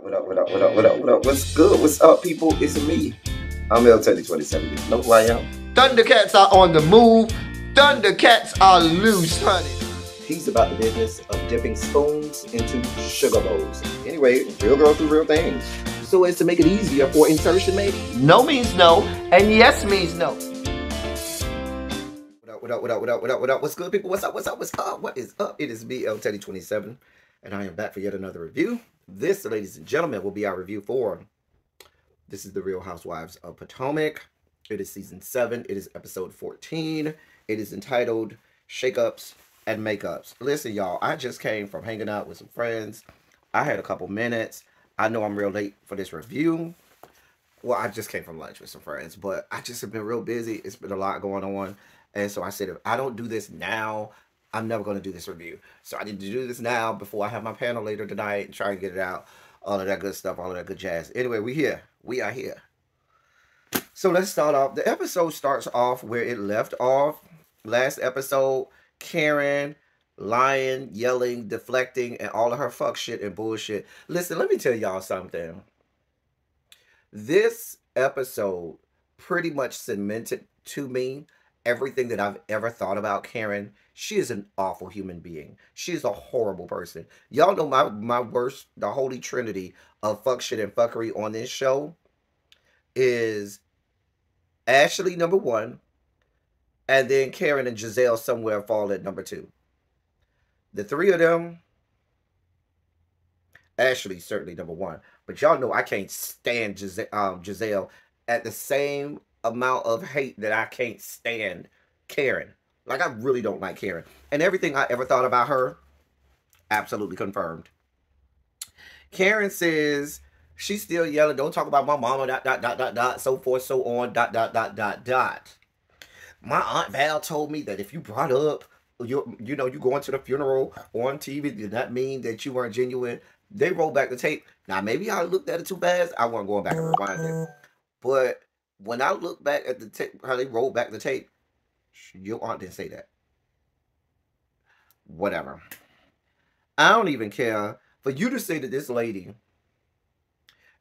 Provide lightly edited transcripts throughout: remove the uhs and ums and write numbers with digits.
What up, what up, what up, what up, what up? What's good? What's up, people? It's me. I'm L27. You know who I am? Thundercats are on the move. Thundercats are loose, honey. He's about the business of dipping spoons into sugar bowls. Anyway, real girls do real things. So as to make it easier for insertion, maybe? No means no, and yes means no. What up, what up, what up, what up, what up? What's good, people? What's up, what's up, what's up? What is up? It is me, L27, and I am back for yet another review. This, ladies and gentlemen, will be our review for... This is the Real Housewives of Potomac. It is season 7. It is episode 14. It is entitled Shakeups and Makeups. Listen, y'all, I just came from hanging out with some friends. I had a couple minutes. I know I'm real late for this review. Well, I just came from lunch with some friends, but I just have been real busy. It's been a lot going on. And so I said, if I don't do this now, I'm never going to do this review. So I need to do this now before I have my panel later tonight and try and get it out. All of that good stuff, all of that good jazz. Anyway, we here. We are here. So let's start off. The episode starts off where it left off. Last episode, Karen lying, yelling, deflecting, and all of her fuck shit and bullshit. Listen, let me tell y'all something. This episode pretty much cemented to me everything that I've ever thought about Karen. She is an awful human being. She is a horrible person. Y'all know my worst, the holy trinity of fuck shit and fuckery on this show is Ashley, number 1, and then Karen and Giselle somewhere fall at number 2. The three of them, Ashley certainly number 1, but y'all know I can't stand Giselle at the same amount of hate that I can't stand Karen. Like, I really don't like Karen. And everything I ever thought about her, absolutely confirmed. Karen says she's still yelling, don't talk about my mama, ... so forth, so on, ... My Aunt Val told me that if you brought up, you going to the funeral on TV, did that mean that you weren't genuine? They rolled back the tape. Now, maybe I looked at it too fast. I wasn't going back and rewind it. But when I look back at the tape, how they rolled back the tape, your aunt didn't say that. Whatever. I don't even care for you to say that this lady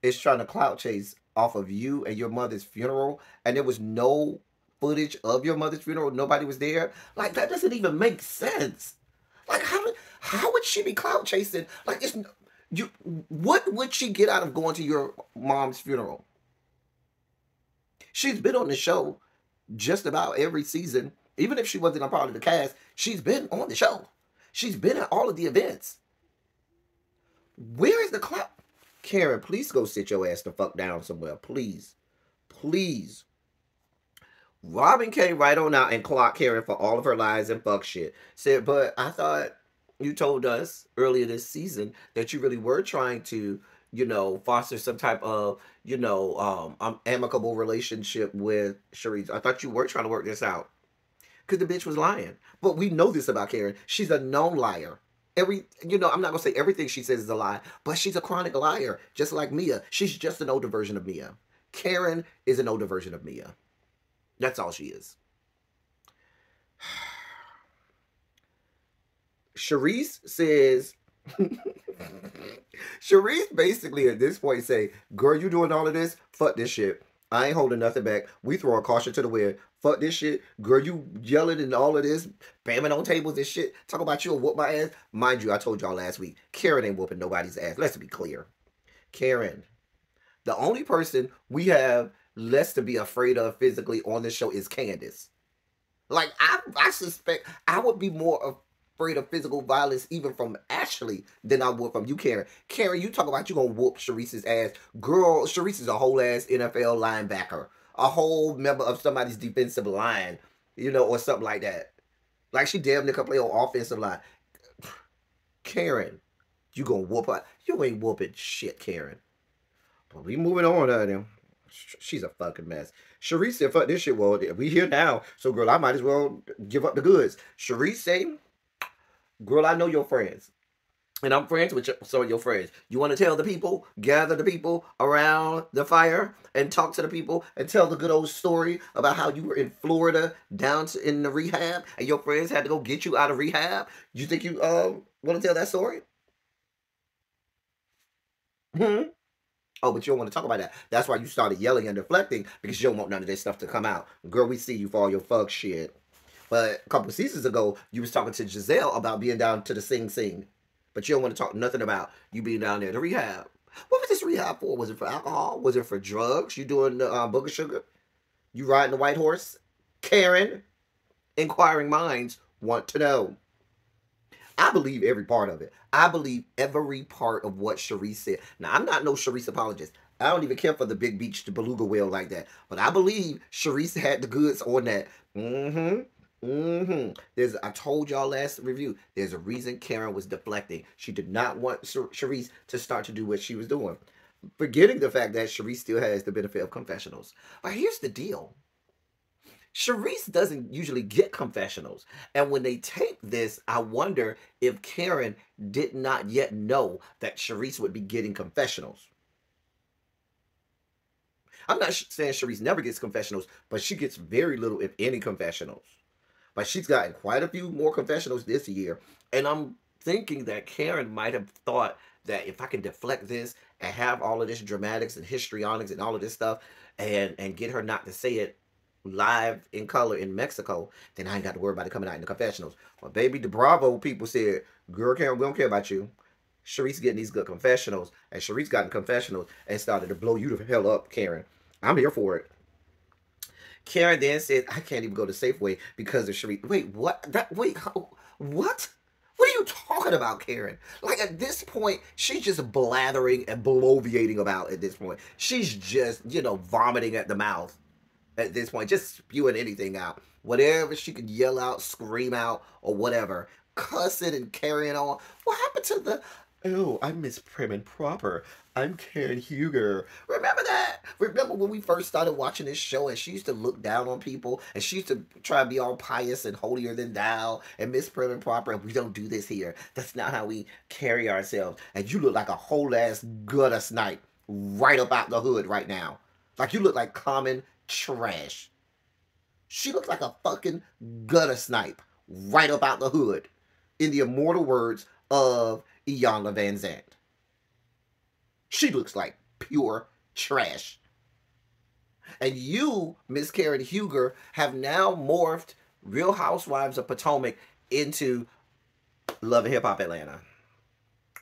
is trying to clout chase off of you and your mother's funeral, and there was no footage of your mother's funeral. Nobody was there. Like, that doesn't even make sense. Like, how would she be clout chasing? Like, what would she get out of going to your mom's funeral? She's been on the show just about every season. Even if she wasn't a part of the cast, she's been on the show. She's been at all of the events. Where is the clout? Karen, please go sit your ass the fuck down somewhere. Please. Please. Robin came right on out and clocked Karen for all of her lies and fuck shit. Said, but I thought you told us earlier this season that you really were trying to, foster some type of, amicable relationship with Charisse. I thought you were trying to work this out. Because the bitch was lying. But we know this about Karen. She's a known liar. I'm not going to say everything she says is a lie, but she's a chronic liar, just like Mia. She's just an older version of Mia. Karen is an older version of Mia. That's all she is. Charisse says... Charisse basically at this point say, girl, you doing all of this? Fuck this shit. I ain't holding nothing back. We throw a caution to the wind. Fuck this shit. Girl, you yelling and all of this, bamming on tables and shit. Talk about you'll whoop my ass. Mind you, I told y'all last week, Karen ain't whooping nobody's ass. Let's be clear. Karen, the only person we have less to be afraid of physically on this show is Candace. Like, I suspect I would be more afraid of physical violence even from Ashley than I would from you, Karen. Karen, you talk about you gonna whoop Charisse's ass. Girl, Charisse is a whole ass NFL linebacker. A whole member of somebody's defensive line, or something like that. Like, she damn near can play on offensive line. Karen, you gonna whoop her? You ain't whooping shit, Karen. But we moving on, honey. She's a fucking mess. Charisse said, fuck this shit. Well, we here now. So, girl, I might as well give up the goods. Charisse say, girl, I know your friends. And I'm friends with some of your friends. You want to tell the people, gather the people around the fire and talk to the people and tell the good old story about how you were in Florida in the rehab and your friends had to go get you out of rehab? You think you want to tell that story? Hmm? Oh, but you don't want to talk about that. That's why you started yelling and deflecting because you don't want none of this stuff to come out. Girl, we see you for all your fuck shit. But a couple of seasons ago, you was talking to Giselle about being down to the Sing Sing. But you don't want to talk nothing about you being down there to rehab. What was this rehab for? Was it for alcohol? Was it for drugs? You doing the booger sugar? You riding the white horse? Karen? Inquiring minds want to know. I believe every part of it. I believe every part of what Sharice said. Now, I'm not no Sharice apologist. I don't even care for the big beach, the beluga whale like that. But I believe Sharice had the goods on that. I told y'all last review, there's a reason Karen was deflecting. She did not want Sharice to start to do what she was doing. Forgetting the fact that Sharice still has the benefit of confessionals. But here's the deal. Sharice doesn't usually get confessionals. And when they tape this, I wonder if Karen did not yet know that Sharice would be getting confessionals. I'm not saying Sharice never gets confessionals, but she gets very little, if any, confessionals. But she's gotten quite a few more confessionals this year. And I'm thinking that Karen might have thought that if I can deflect this and have all of this dramatics and histrionics and all of this stuff and get her not to say it live in color in Mexico, then I ain't got to worry about it coming out in the confessionals. But baby, the Bravo people said, girl, Karen, we don't care about you. Sharice getting these good confessionals, and Sharice got in confessionals and started to blow you the hell up, Karen. I'm here for it. Karen then said, I can't even go to Safeway because of Sharice. Wait, what? What? What are you talking about, Karen? Like, at this point, she's just blathering and bloviating about at this point. She's just, vomiting at the mouth at this point, just spewing anything out. Whatever she could yell out, scream out, or whatever. Cussing and carrying on. What happened to the, oh, I'm Miss Prim and Proper. I'm Karen Huger. Remember that? Remember when we first started watching this show and she used to look down on people and she used to try to be all pious and holier than thou and Miss Prim and Proper, and we don't do this here. That's not how we carry ourselves. And you look like a whole ass gutter snipe right up out the hood right now. Like you look like common trash. She looks like a fucking gutter snipe right up out the hood, in the immortal words of Iyanla Vanzant. She looks like pure trash. And you, Miss Karen Huger, have now morphed Real Housewives of Potomac into Love and Hip Hop Atlanta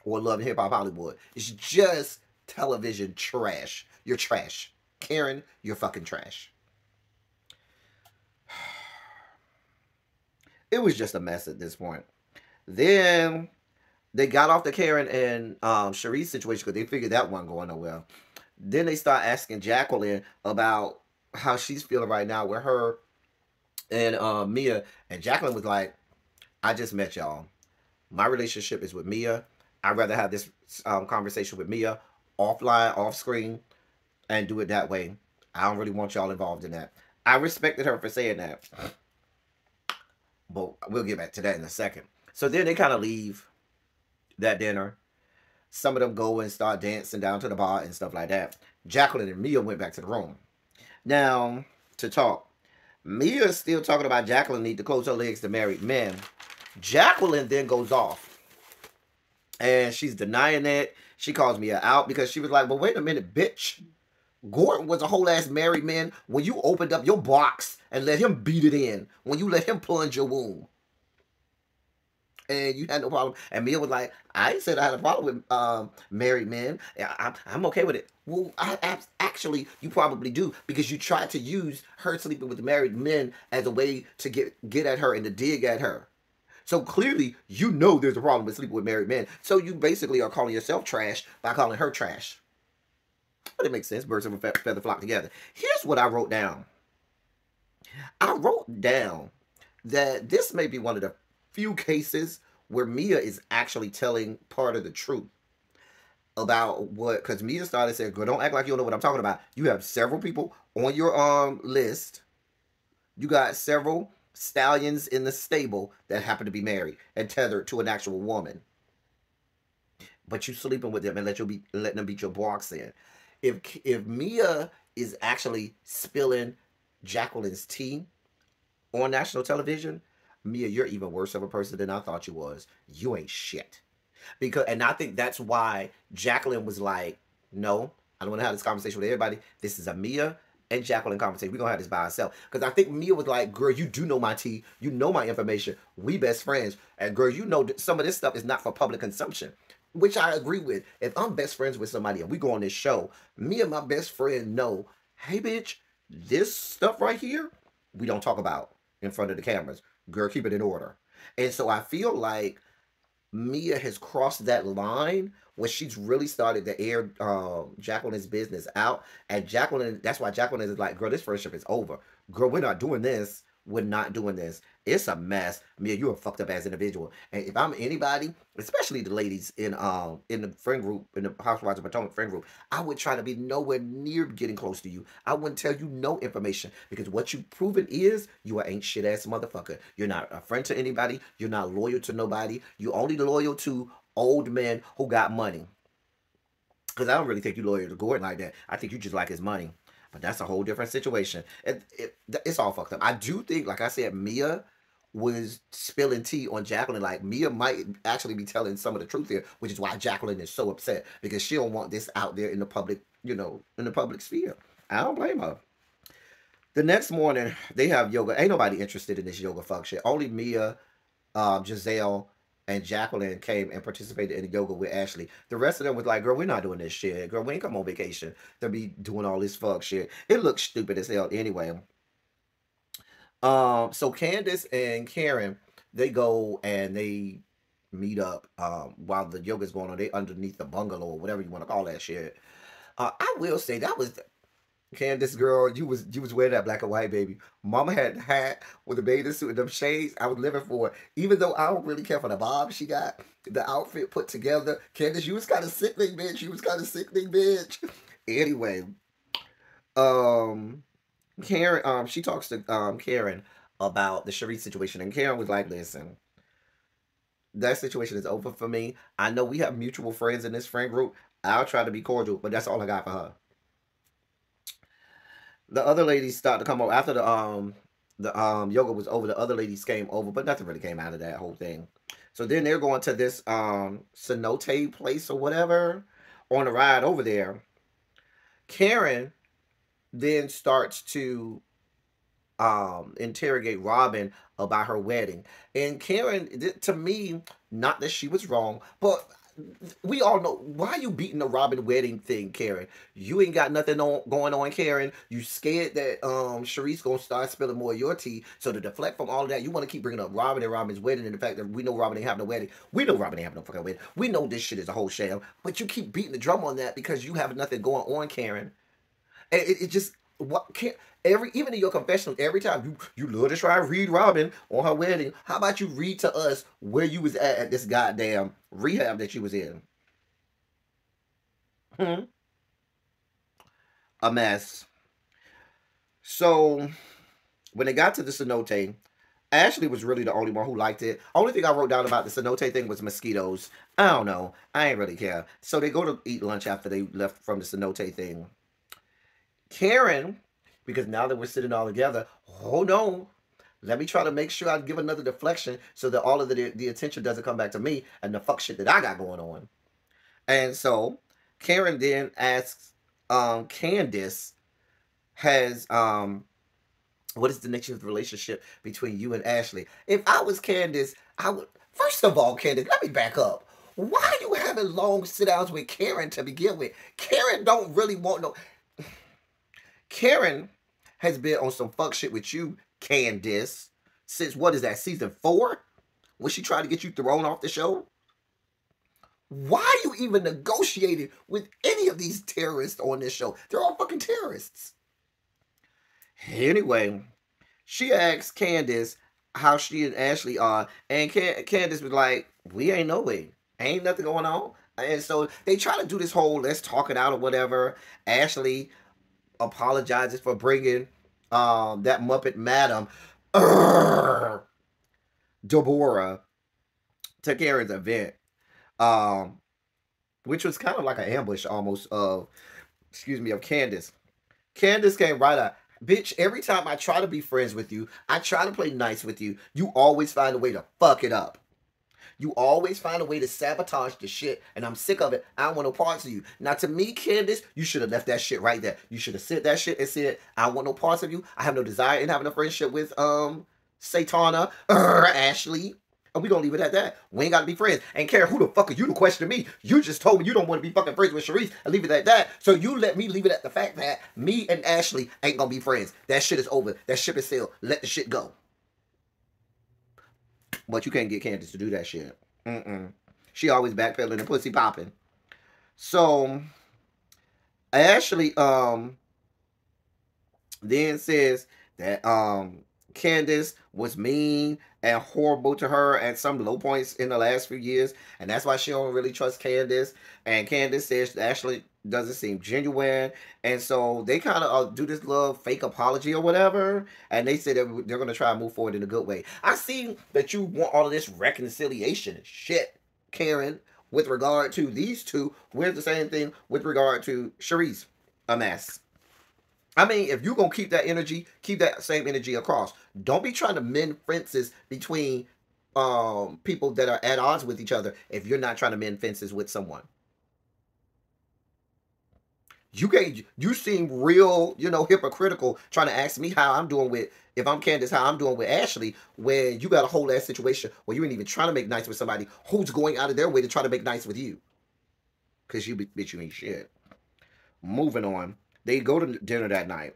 or Love and Hip Hop Hollywood. It's just television trash. You're trash. Karen, you're fucking trash. It was just a mess at this point. Then they got off the Karen and Sharice situation because they figured that wasn't going nowhere. Then they start asking Jacqueline about how she's feeling right now with her and Mia. And Jacqueline was like, I just met y'all. My relationship is with Mia. I'd rather have this conversation with Mia offline, off screen, and do it that way. I don't really want y'all involved in that. I respected her for saying that. But we'll get back to that in a second. So then they kind of leave that dinner. Some of them go and start dancing down to the bar and stuff like that. Jacqueline and Mia went back to the room. Now, to talk. Mia's still talking about Jacqueline need to close her legs to married men. Jacqueline then goes off. And she's denying that. She calls Mia out because she was like, well, wait a minute, bitch. Gordon was a whole ass married man when you opened up your box and let him beat it in. When you let him plunge your womb. And you had no problem. And Mia was like, I ain't said I had a problem with married men. I'm okay with it. Well, actually, you probably do. Because you tried to use her sleeping with married men as a way to get at her and to dig at her. So clearly, you know there's a problem with sleeping with married men. So you basically are calling yourself trash by calling her trash. But it makes sense. Birds of a feather flock together. Here's what I wrote down. I wrote down that this may be one of the few cases where Mia is actually telling part of the truth about what, because Mia started saying, girl, don't act like you don't know what I'm talking about. You have several people on your list. You got several stallions in the stable that happen to be married and tethered to an actual woman. But you sleeping with them and letting them beat your box in. If Mia is actually spilling Jacqueline's tea on national television, Mia, you're even worse of a person than I thought you was. You ain't shit. And I think that's why Jacqueline was like, No, I don't want to have this conversation with everybody. This is a Mia and Jacqueline conversation. We're gonna have this by ourselves. Because I think Mia was like, girl, you do know my tea, you know my information. We best friends. And girl, you know some of this stuff is not for public consumption. Which I agree with. If I'm best friends with somebody and we go on this show, me and my best friend know, hey bitch, this stuff right here, we don't talk about in front of the cameras. Girl, keep it in order. And so I feel like Mia has crossed that line when she's really started to air Jacqueline's business out. And Jacqueline, that's why Jacqueline is like, girl, this friendship is over. Girl, we're not doing this. We're not doing this. It's a mess. Mia, you're a fucked up as individual. And if I'm anybody, especially the ladies in the friend group, in the Housewives of Potomac friend group, I would try to be nowhere near getting close to you. I wouldn't tell you no information because what you've proven is you are ain't shit ass motherfucker. You're not a friend to anybody. You're not loyal to nobody. You're only loyal to old men who got money. Because I don't really think you loyal to Gordon like that. I think you just like his money. But that's a whole different situation. It's all fucked up. I do think, like I said, Mia was spilling tea on Jacqueline. Like Mia might actually be telling some of the truth here, which is why Jacqueline is so upset because she don't want this out there in the public, in the public sphere. I don't blame her. The next morning, they have yoga. Ain't nobody interested in this yoga fuck shit. Only Mia, Giselle, and Jacqueline came and participated in the yoga with Ashley. The rest of them was like, girl, we're not doing this shit. Girl, we ain't come on vacation to be doing all this fuck shit. It looks stupid as hell anyway. So Candace and Karen, they go and they meet up while the yoga's going on. They underneath the bungalow or whatever you want to call that shit. I will say that was Candace, girl, you was wearing that black and white, baby. Mama had the hat with the bathing suit and them shades. I was living for it. Even though I don't really care for the bob she got, the outfit put together. Candace, you was kind of sickening, bitch. You was kind of sickening, bitch. Anyway, um, Karen, she talks to Karen about the Cherie situation, and Karen was like, "Listen, that situation is over for me. I know we have mutual friends in this friend group. I'll try to be cordial, but that's all I got for her." The other ladies started to come over after the yoga was over. The other ladies came over, but nothing really came out of that whole thing. So then they're going to this cenote place or whatever. On the ride over there, Karen then starts to interrogate Robin about her wedding. And Karen, to me, not that she was wrong, but we all know why you beating the Robin wedding thing, Karen. You ain't got nothing going on, Karen. You scared that Sharice gonna start spilling more of your tea. So to deflect from all of that, you want to keep bringing up Robin and Robin's wedding and the fact that we know Robin ain't having a wedding. We know Robin ain't having no fucking wedding. We know this shit is a whole sham. But you keep beating the drum on that because you have nothing going on, Karen. And it just what can't even in your confessional, every time you love to try and read Robin on her wedding. How about you read to us where you was at this goddamn rehab that you was in? Hmm? A mess. So when they got to the cenote, Ashley was really the only one who liked it. Only thing I wrote down about the cenote thing was mosquitoes. I don't know. I ain't really care. So they go to eat lunch after they left from the cenote thing. Karen, because now that we're sitting all together, hold on. Let me try to make sure I give another deflection so that all of the attention doesn't come back to me and the fuck shit that I got going on. And so Karen then asks Candice, has what is the nature of the relationship between you and Ashley? If I was Candice, I would first of all, Candice, let me back up. Why are you having long sit downs with Karen to begin with? Karen don't really want no. Karen has been on some fuck shit with you, Candice, since what is that, season 4? When she tried to get you thrown off the show? Why are you even negotiating with any of these terrorists on this show? They're all fucking terrorists. Anyway, she asked Candice how she and Ashley are, and Candice was like, we ain't no way. Ain't nothing going on. And so they try to do this whole let's talk it out or whatever. Ashley apologizes for bringing that Muppet Madam Deborah to Karen's event, um, which was kind of like an ambush almost of, excuse me, of Candace. Candace came right out. Bitch, every time I try to be friends with you, I try to play nice with you, you always find a way to fuck it up. You always find a way to sabotage the shit, and I'm sick of it. I don't want no parts of you. Now, to me, Candace, you should have left that shit right there. You should have said that shit and said, I don't want no parts of you. I have no desire in having a friendship with Satana, Ashley. And we gonna leave it at that. We ain't gotta be friends. Ain't care who the fuck are you to question me. You just told me you don't want to be fucking friends with Sharice and leave it at that. So you let me leave it at the fact that me and Ashley ain't gonna be friends. That shit is over. That ship is sailed. Let the shit go. But you can't get Candace to do that shit. She always backpedaling and pussy popping. So Ashley then says that Candace was mean and horrible to her at some low points in the last few years, and that's why she don't really trust Candace. And Candace says Ashley doesn't seem genuine, and so they kind of do this little fake apology or whatever, and they say that they're going to try and move forward in a good way. I see that you want all of this reconciliation and shit, Karen, with regard to these two. Where's the same thing with regard to Sharice? A mess. I mean, if you're going to keep that energy, keep that same energy across. Don't be trying to mend fences between people that are at odds with each other if you're not trying to mend fences with someone. You seem real, hypocritical trying to ask me how I'm doing with, if I'm Candace, how I'm doing with Ashley, when you got a whole ass situation where you ain't even trying to make nice with somebody who's going out of their way to try to make nice with you. Because you bitch, you ain't shit. Moving on. They go to dinner that night.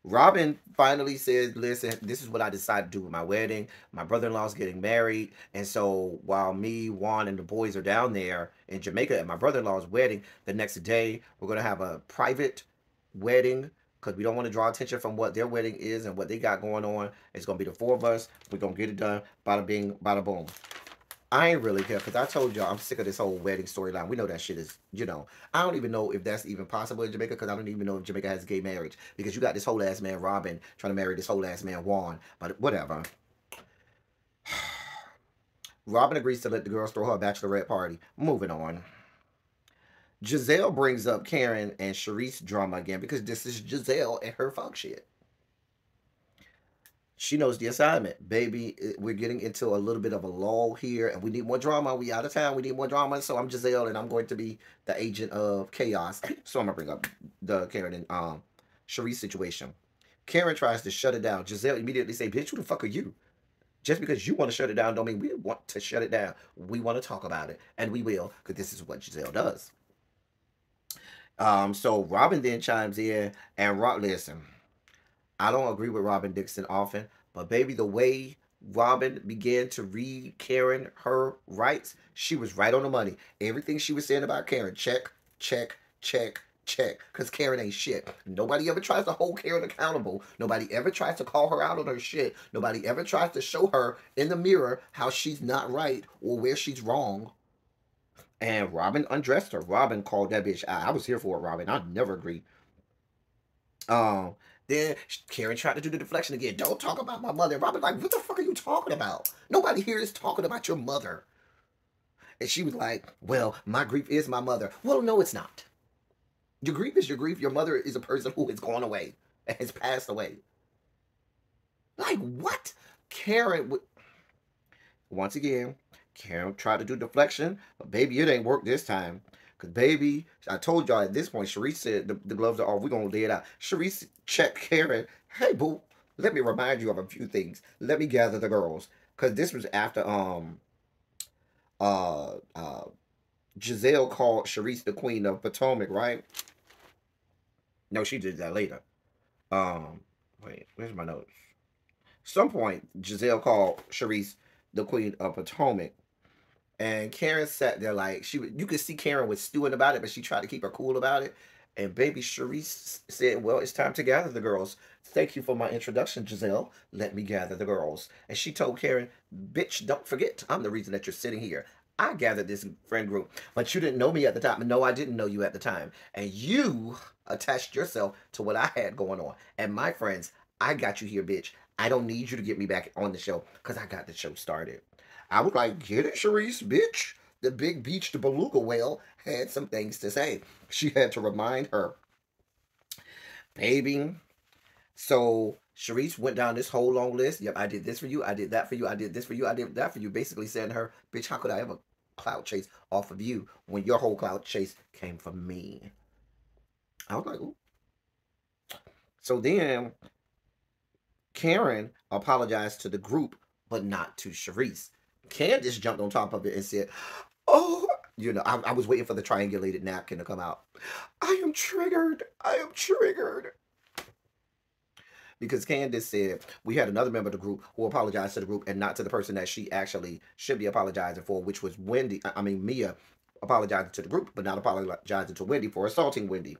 Robin finally says, listen, this is what I decided to do with my wedding. My brother-in-law's getting married. And so while me, Juan, and the boys are down there in Jamaica at my brother-in-law's wedding, the next day we're going to have a private wedding because we don't want to draw attention from what their wedding is and what they got going on. It's going to be the four of us. We're going to get it done. Bada bing, bada boom. I ain't really care because I told y'all I'm sick of this whole wedding storyline. We know that shit is, I don't even know if that's even possible in Jamaica because I don't even know if Jamaica has gay marriage because you got this whole ass man Robin trying to marry this whole ass man Juan. But whatever. Robin agrees to let the girls throw her bachelorette party. Moving on. Giselle brings up Karen and Sharice drama again because this is Giselle and her fuck shit. She knows the assignment. Baby, we're getting into a little bit of a lull here, and we need more drama. We out of town. We need more drama. So I'm Giselle, and I'm going to be the agent of chaos. So I'm going to bring up the Karen and Sharice situation. Karen tries to shut it down. Giselle immediately say, bitch, who the fuck are you? Just because you want to shut it down don't mean we want to shut it down. We want to talk about it, and we will, because this is what Giselle does. So Robin then chimes in, and listen, I don't agree with Robin Dixon often, but baby, the way Robin began to read Karen her rights, she was right on the money. Everything she was saying about Karen, check, check, check, check. Because Karen ain't shit. Nobody ever tries to hold Karen accountable. Nobody ever tries to call her out on her shit. Nobody ever tries to show her in the mirror how she's not right or where she's wrong. And Robin undressed her. Robin called that bitch out. I was here for it, Robin. I never agreed. Then Karen tried to do the deflection again. Don't talk about my mother. Robin's like, what the fuck are you talking about? Nobody here is talking about your mother. And she was like, well, my grief is my mother. Well, no, it's not. Your grief is your grief. Your mother is a person who has gone away and has passed away. Like, what? Karen would... Once again, Karen tried to do deflection, but baby, it ain't worked this time. Because, baby, I told y'all at this point, Sharice said the gloves are off. We're going to lay it out. Sharice checked Karen. Hey, boo, let me remind you of a few things. Let me gather the girls. Because this was after Giselle called Sharice the Queen of Potomac, right? No, she did that later. Wait, where's my notes? Some point, Giselle called Sharice the Queen of Potomac. And Karen sat there like, you could see Karen was stewing about it, but she tried to keep her cool about it. And baby Sharice said, well, it's time to gather the girls. Thank you for my introduction, Giselle. Let me gather the girls. And she told Karen, bitch, don't forget, I'm the reason that you're sitting here. I gathered this friend group, but you didn't know me at the time. No, I didn't know you at the time. And you attached yourself to what I had going on. And my friends, I got you here, bitch. I don't need you to get me back on the show because I got the show started. I was like, get it, Sharice, bitch. The big beach, the beluga whale, had some things to say. She had to remind her. Baby. So Sharice went down this whole long list. Yep, I did this for you. I did that for you. I did this for you. I did that for you. Basically saying to her, bitch, how could I ever clout chase off of you when your whole clout chase came from me? I was like, ooh. So then Karen apologized to the group, but not to Sharice. Candace jumped on top of it and said, oh, I was waiting for the triangulated napkin to come out. I am triggered. I am triggered. Because Candace said we had another member of the group who apologized to the group and not to the person that she actually should be apologizing for, which was Mia apologizing to the group, but not apologizing to Wendy for assaulting Wendy.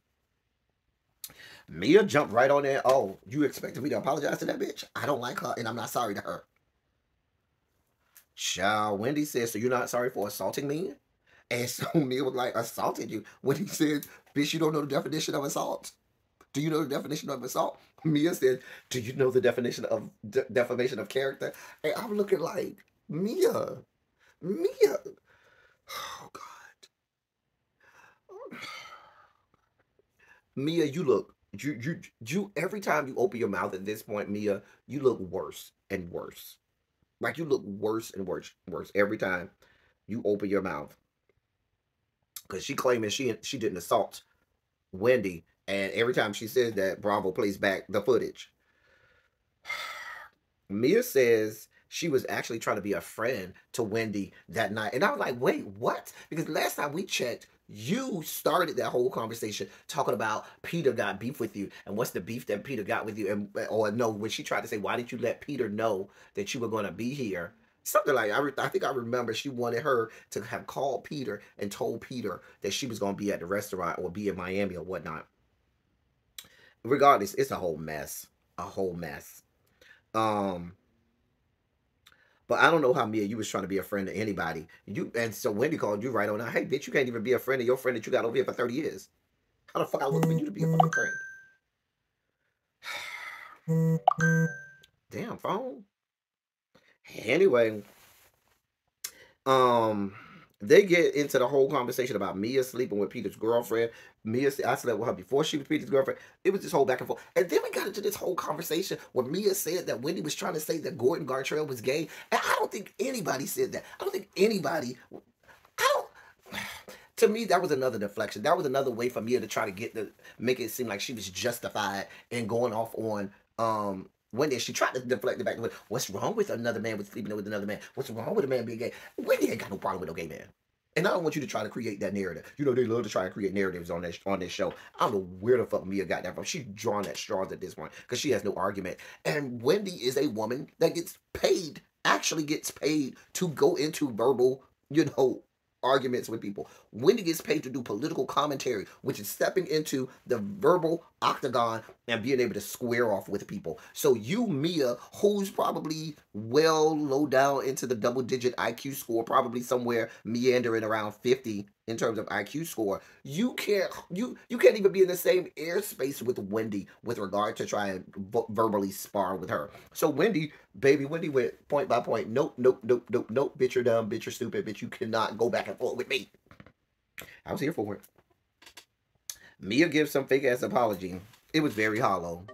Mia jumped right on there. Oh, you expected me to apologize to that bitch? I don't like her, and I'm not sorry to her. Child, Wendy said, so you're not sorry for assaulting me? And so Mia was like, assaulted you? Wendy said, bitch, you don't know the definition of assault? Do you know the definition of assault? Mia said, do you know the definition of defamation of character? And I'm looking like, Mia. Oh, God. Mia, you look, you every time you open your mouth at this point, Mia, you look worse and worse. Like, you look worse and worse every time you open your mouth. Because she claiming she didn't assault Wendy. And every time she says that, Bravo plays back the footage. Mia says she was actually trying to be a friend to Wendy that night. And I was like, wait, what? Because last time we checked, you started that whole conversation talking about Peter got beef with you. And what's the beef that Peter got with you? And or no, when she tried to say, why didn't you let Peter know that you were going to be here? Something like, I think I remember she wanted her to have called Peter and told Peter that she was going to be at the restaurant or be in Miami or whatnot. Regardless, it's a whole mess. But I don't know how, Mia, you was trying to be a friend to anybody. And so Wendy called you right on out. Hey, bitch, you can't even be a friend of your friend that you got over here for 30 years. How the fuck I look for you to be a fucking friend? Damn, phone. Anyway, they get into the whole conversation about Mia sleeping with Peter's girlfriend. Mia said, I slept with her before she was Peter's girlfriend. It was this whole back and forth. And then we got into this whole conversation where Mia said that Wendy was trying to say that Gordon Gartrell was gay. And I don't think anybody said that. To me, that was another deflection. That was another way for Mia to try to make it seem like she was justified in going off on Wendy. She tried to deflect it back with, what's wrong with another man with sleeping with another man? What's wrong with a man being gay? Wendy ain't got no problem with no gay man. And I don't want you to try to create that narrative. You know, they love to try to create narratives on this show. I don't know where the fuck Mia got that from. She's drawn at straws at this point because she has no argument. And Wendy is a woman that actually gets paid to go into verbal, arguments with people. Wendy gets paid to do political commentary, which is stepping into the verbal octagon and being able to square off with people. So you, Mia, who's probably low down into the double-digit IQ score, probably somewhere meandering around 50 in terms of IQ score, you can't even be in the same airspace with Wendy with regard to try and verbally spar with her. So Wendy went point by point. Nope, bitch, you're dumb, bitch, you're stupid, bitch, you cannot go back and forth with me. I was here for it. Mia gives some fake ass apology. It was very hollow.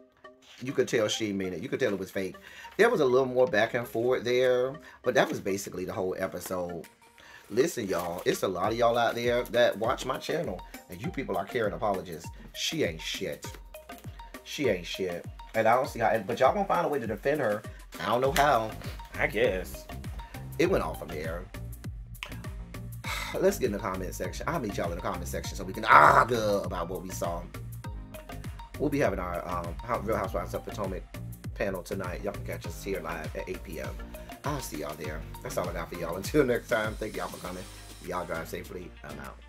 You could tell she didn't mean it. You could tell it was fake. There was a little more back and forth there, but that was basically the whole episode. Listen, y'all, it's a lot of y'all out there that watch my channel, and you people are Karen apologists. She ain't shit. And I don't see how, but y'all gonna find a way to defend her. I don't know how. I guess. It went off from there. Let's get in the comment section. I'll meet y'all in the comment section so we can argue about what we saw. We'll be having our Real Housewives of Potomac panel tonight. Y'all can catch us here live at 8 p.m. I'll see y'all there. That's all I got for y'all. Until next time, thank y'all for coming. Y'all drive safely. I'm out.